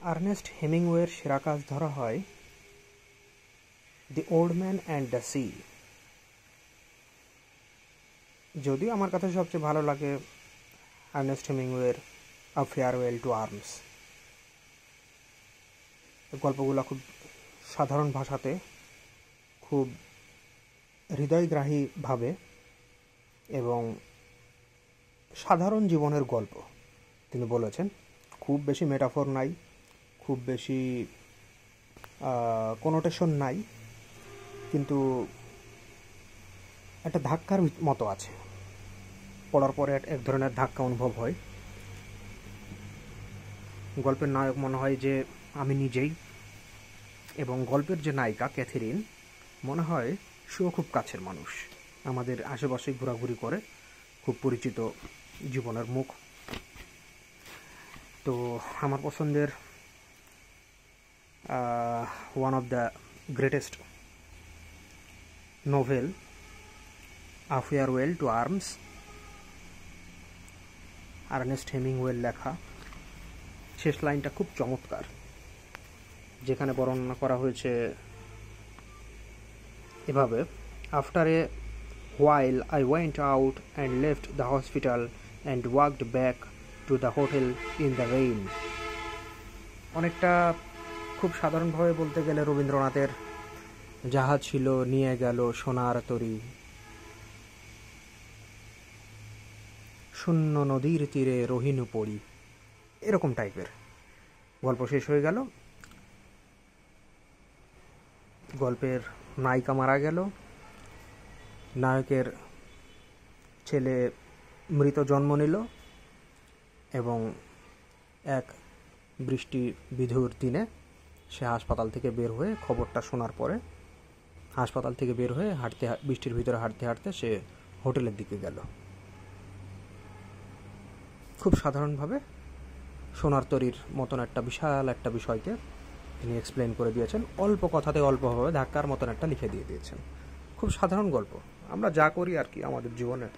Ernst হেমিংওয়ের সেরা কাজ ধরা হয় the old man and the sea. যদিও আমার কাছে সবচেয়ে ভালো লাগে আর্নেস্ট হেমিংওয়ের আ ফেয়ারওয়েল টু আর্মস। গল্পগুলো খুব সাধারণ ভাষাতে, খুব হৃদয়গ্রাহীভাবে এবং সাধারণ জীবনের গল্প তিনি বলেছেন। খুব বেশি মেটাফর নাই, খুব বেশি কোনোটেশন নাই, কিন্তু একটা ধাক্কার মতো আছে। পড়ার পরে এক ধরনের ধাক্কা অনুভব হয়। গল্পের নায়ক মনে হয় যে আমি নিজেই, এবং গল্পের যে নায়িকা ক্যাথেরিন মনে হয় সেও খুব কাছের মানুষ, আমাদের আশেপাশে ঘোরাঘুরি করে, খুব পরিচিত জীবনের মুখ। তো আমার পছন্দের one of the greatest novel a farewell to arms, Ernest হেমিংওয়ের লেখা। শেষ লাইনটা খুব চমৎকার, যেখানে বর্ণনা করা হয়েছে এভাবে: after a while I went out and left the hospital and walked back to the hotel in the rain. অনেকটা খুব সাধারণভাবে বলতে গেলে রবীন্দ্রনাথের জাহাজ ছিল নিয়ে গেল সোনার তরী, শূন্য নদীর তীরে রহিনু পড়ি, এরকম টাইপের। গল্প শেষ হয়ে গেল, গল্পের নায়িকা মারা গেল, নায়কের ছেলে মৃত জন্ম নিল, এবং এক বৃষ্টি বিধুর দিনে সে হাসপাতাল থেকে বের হয়ে, খবরটা শোনার পরে হাসপাতাল থেকে বের হয়ে বৃষ্টির ভিতরে হাঁটতে হাঁটতে সে হোটেলের দিকে গেল। খুব সাধারণভাবে সোনার তরীর মতন একটা বিশাল একটা বিষয়কে তিনি এক্সপ্লেন করে দিয়েছেন, অল্প কথাতে অল্পভাবে ধাক্কার মতন একটা লিখে দিয়ে দিয়েছেন। খুব সাধারণ গল্প, আমরা যা করি আর কি আমাদের জীবনে